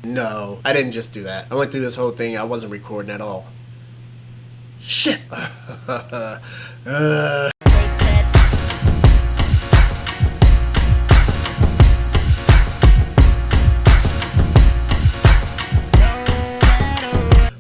No, I didn't just do that. I went through this whole thing. I wasn't recording at all. Shit.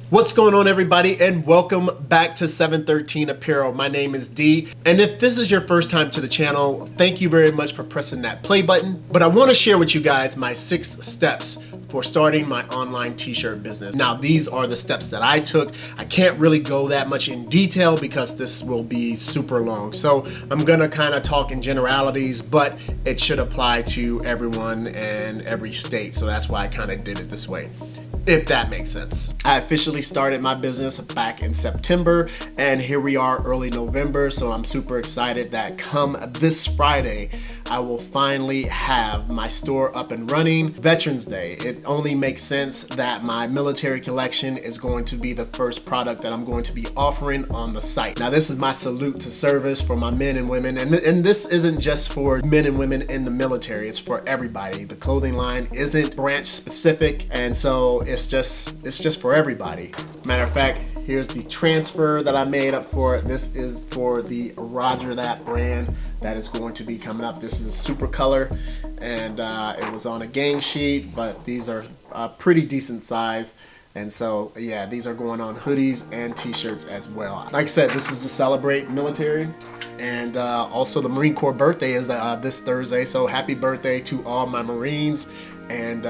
What's going on, everybody, and welcome back to 713 Apparel. My name is D, and if this is your first time to the channel, thank you very much for pressing that play button. But I want to share with you guys my 6 steps for starting my online t-shirt business. Now, these are the steps that I took. I can't really go that much in detail because this will be super long. So I'm gonna kind of talk in generalities, but it should apply to everyone and every state. So that's why I kind of did it this way, if that makes sense. I officially started my business back in September, and here we are early November, so I'm super excited that come this Friday, I will finally have my store up and running. Veterans Day, it only makes sense that my military collection is going to be the first product that I'm going to be offering on the site. Now, this is my salute to service for my men and women, and this isn't just for men and women in the military, it's for everybody. The clothing line isn't branch specific, and so it's just for everybody. Matter of fact, here's the transfer that I made up for it. This is for the Roger That brand that is going to be coming up. This is super color, and it was on a gang sheet, but these are pretty decent size. And so, yeah, these are going on hoodies and t-shirts as well. Like I said, this is to celebrate military, and also the Marine Corps birthday is this Thursday. So happy birthday to all my Marines, and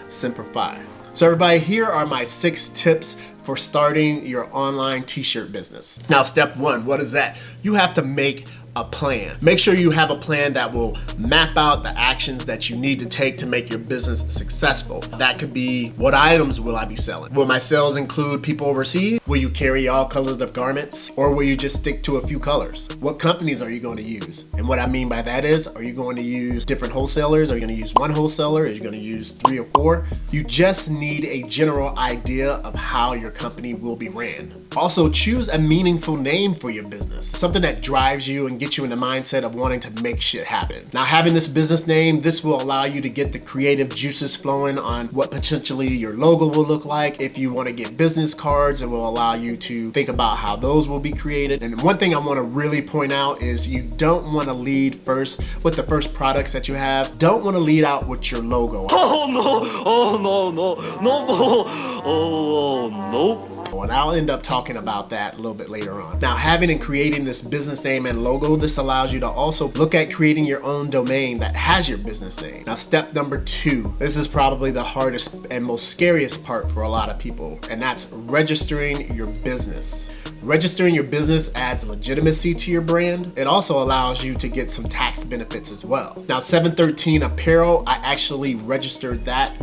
Semper Fi. So everybody, here are my 6 tips for starting your online t-shirt business. Now, step 1, what is that? You have to make a plan. Make sure you have a plan that will map out the actions that you need to take to make your business successful. That could be, what items will I be selling? Will my sales include people overseas? Will you carry all colors of garments? Or will you just stick to a few colors? What companies are you going to use? And what I mean by that is, are you going to use different wholesalers? Are you going to use one wholesaler? Are you going to use 3 or 4? You just need a general idea of how your company will be ran. Also, choose a meaningful name for your business, something that drives you and gets you in the mindset of wanting to make shit happen. Now, having this business name, this will allow you to get the creative juices flowing on what potentially your logo will look like. If you want to get business cards, it will allow you to think about how those will be created. And one thing I want to really point out is you don't want to lead first with the first products that you have. Don't want to lead out with your logo. Oh no, oh no, no, no, oh no. And I'll end up talking about that a little bit later on. Now, having and creating this business name and logo, this allows you to also look at creating your own domain that has your business name. Now, step number 2, this is probably the hardest and most scariest part for a lot of people, and that's registering your business. Registering your business adds legitimacy to your brand. It also allows you to get some tax benefits as well. Now, 713 Apparel, I actually registered that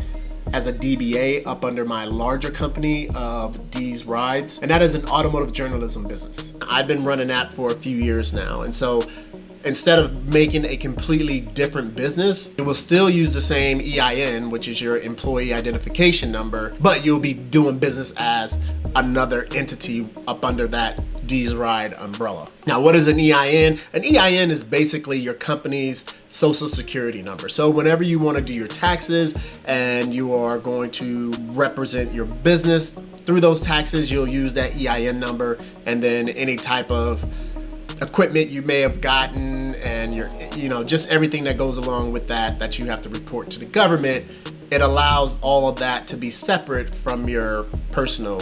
as a DBA up under my larger company of D's Rides, and that is an automotive journalism business. I've been running that for a few years now, and so instead of making a completely different business, it will still use the same EIN, which is your employee identification number, but you'll be doing business as another entity up under that D's Ride umbrella. Now, what is an EIN? An EIN is basically your company's social security number. So whenever you want to do your taxes and you are going to represent your business through those taxes, you'll use that EIN number, and then any type of equipment you may have gotten and just everything that goes along with that you have to report to the government, it allows all of that to be separate from your personal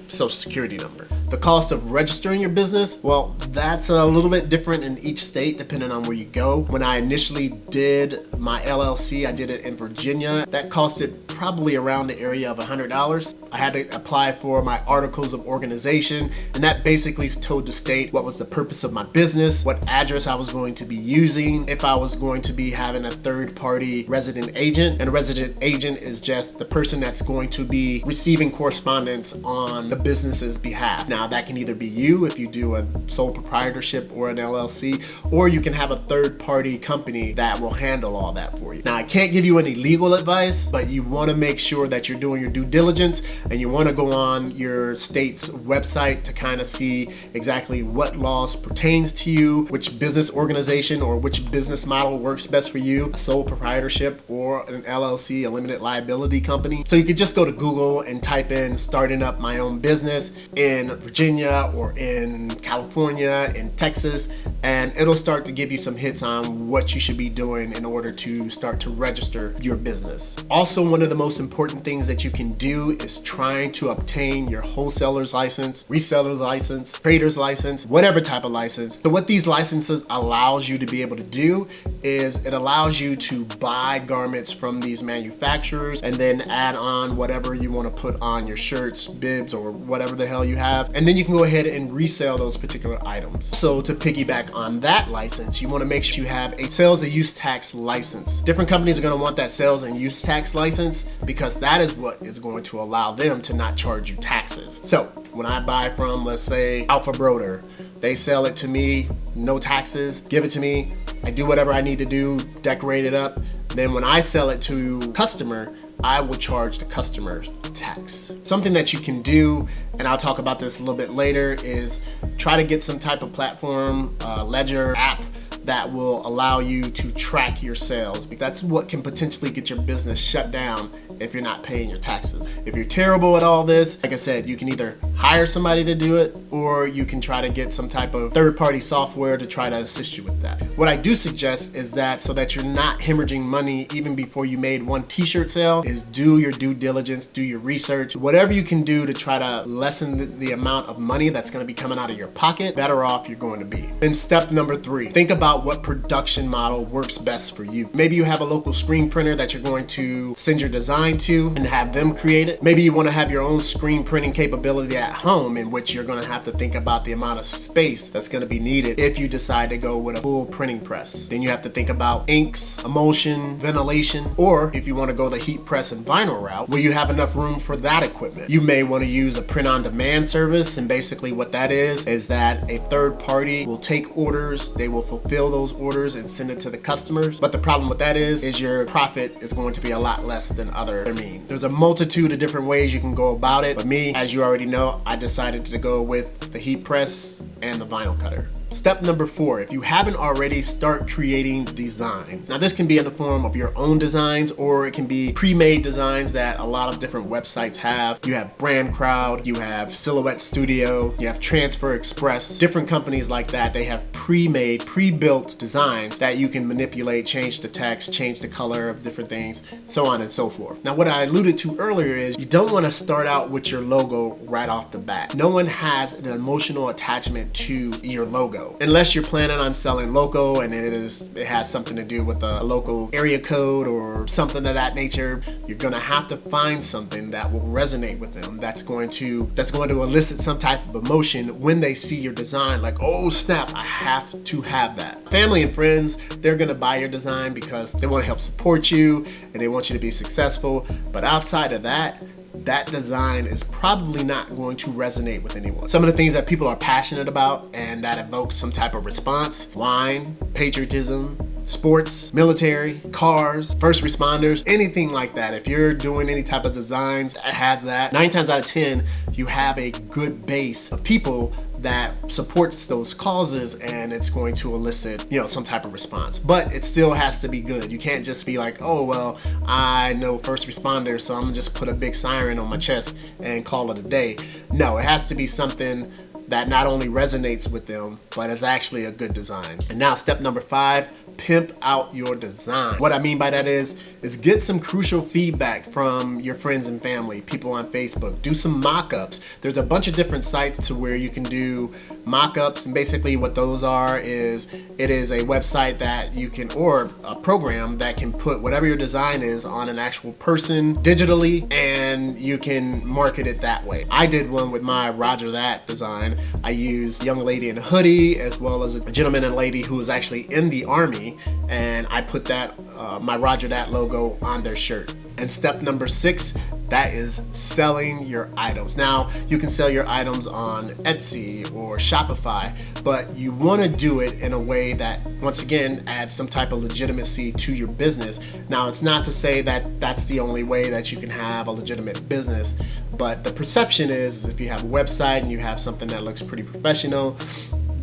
social security number. The cost of registering your business, well, that's a little bit different in each state depending on where you go. When I initially did my LLC, I did it in Virginia. That costed probably around the area of $100. I had to apply for my articles of organization, and that basically told the state what was the purpose of my business, what address I was going to be using, if I was going to be having a third-party resident agent. And a resident agent is just the person that's going to be receiving correspondence on the business's behalf. Now, Now that can either be you if you do a sole proprietorship or an LLC, or you can have a third-party company that will handle all that for you. Now I can't give you any legal advice, but you want to make sure that you're doing your due diligence, and you want to go on your state's website to kind of see exactly what laws pertains to you, which business organization or which business model works best for you, a sole proprietorship or an LLC, a limited liability company. So you could just go to Google and type in starting up my own business in Virginia or in California, in Texas, and it'll start to give you some hits on what you should be doing in order to start to register your business. Also, one of the most important things that you can do is trying to obtain your wholesaler's license, reseller's license, trader's license, whatever type of license. So what these licenses allows you to be able to do is it allows you to buy garments from these manufacturers and then add on whatever you want to put on your shirts, bibs, or whatever the hell you have. And then you can go ahead and resell those particular items. So to piggyback on that license, you want to make sure you have a sales and use tax license. Different companies are going to want that sales and use tax license because that is what is going to allow them to not charge you taxes. So when I buy from, let's say, Alpha Broder, they sell it to me, no taxes, give it to me, I do whatever I need to do, decorate it up. Then when I sell it to customer, I will charge the customer tax. Something that you can do, and I'll talk about this a little bit later, is try to get some type of platform, ledger app that will allow you to track your sales. That's what can potentially get your business shut down if you're not paying your taxes. If you're terrible at all this, like I said, you can either hire somebody to do it, or you can try to get some type of third-party software to try to assist you with that. What I do suggest is that so that you're not hemorrhaging money even before you made one t-shirt sale, is do your due diligence, do your research, whatever you can do to try to lessen the amount of money that's gonna be coming out of your pocket, better off you're going to be. Then step number 3, think about what production model works best for you. Maybe you have a local screen printer that you're going to send your design to and have them create it. Maybe you want to have your own screen printing capability at home, in which you're going to have to think about the amount of space that's going to be needed if you decide to go with a full printing press. Then you have to think about inks, emulsion, ventilation, or if you want to go the heat press and vinyl route, will you have enough room for that equipment? You may want to use a print on demand service, and basically what that is that a third party will take orders, they will fulfill those orders and send it to the customers. But the problem with that is your profit is going to be a lot less than other means. There's a multitude of different ways you can go about it, but me, as you already know, I decided to go with the heat press and the vinyl cutter. Step number 4, if you haven't already, start creating designs. Now this can be in the form of your own designs, or it can be pre-made designs that a lot of different websites have. You have Brand Crowd, you have Silhouette Studio, you have Transfer Express. Different companies like that, they have pre-made, pre-built designs that you can manipulate, change the text, change the color of different things, so on and so forth. Now what I alluded to earlier is you don't want to start out with your logo right off the bat. No one has an emotional attachment to your logo, unless you're planning on selling local and it has something to do with a local area code or something of that nature. You're gonna have to find something that will resonate with them, that's going to elicit some type of emotion when they see your design, like, oh snap, I have to have that. Family and friends, they're gonna buy your design because they want to help support you and they want you to be successful, but outside of that, that design is probably not going to resonate with anyone. Some of the things that people are passionate about and that evokes some type of response: wine, patriotism, sports, military, cars, first responders, anything like that. If you're doing any type of designs that has that, 9 times out of 10, you have a good base of people that supports those causes, and it's going to elicit, some type of response. But it still has to be good. You can't just be like, oh, well, I know first responders, so I'm gonna just put a big siren on my chest and call it a day. No, it has to be something that not only resonates with them, but is actually a good design. And now step number 5, pimp out your design. What I mean by that is get some crucial feedback from your friends and family, people on Facebook. Do some mock-ups. There's a bunch of different sites to where you can do mock-ups, and basically what those are is it is a website that you can, or a program that can put whatever your design is on an actual person digitally, and you can market it that way. I did one with my Roger That design. I used a young lady in a hoodie as well as a gentleman and lady who was actually in the Army, and I put that my Roger That logo on their shirt. And step number 6, that is selling your items. Now, you can sell your items on Etsy or Shopify, but you want to do it in a way that, once again, adds some type of legitimacy to your business. Now, it's not to say that that's the only way that you can have a legitimate business, but the perception is if you have a website and you have something that looks pretty professional,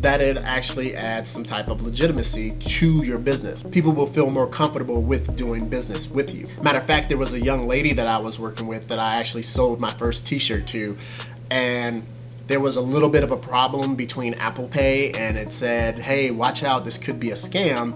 that it actually adds some type of legitimacy to your business. People will feel more comfortable with doing business with you. Matter of fact, there was a young lady that I was working with that I actually sold my first t-shirt to, and there was a little bit of a problem between Apple Pay, and it said, hey, watch out, this could be a scam.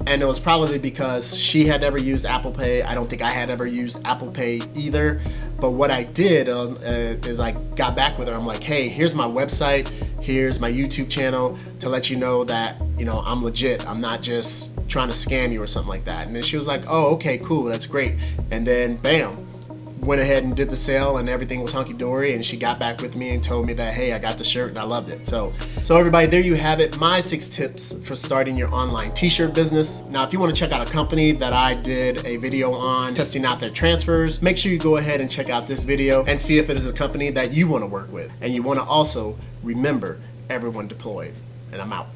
And it was probably because she had never used Apple Pay. I don't think I had ever used Apple Pay either. But what I did is I got back with her. I'm like, hey, here's my website. Here's my YouTube channel to let you know that, you know, I'm legit. I'm not just trying to scam you or something like that. And then she was like, oh, okay, cool. That's great. And then bam, went ahead and did the sale and everything was hunky-dory, and she got back with me and told me that, hey, I got the shirt and I loved it. So everybody, there you have it, my 6 tips for starting your online t-shirt business. Now, if you want to check out a company that I did a video on testing out their transfers, make sure you go ahead and check out this video and see if it is a company that you want to work with. And you want to also remember, everyone deployed, and I'm out.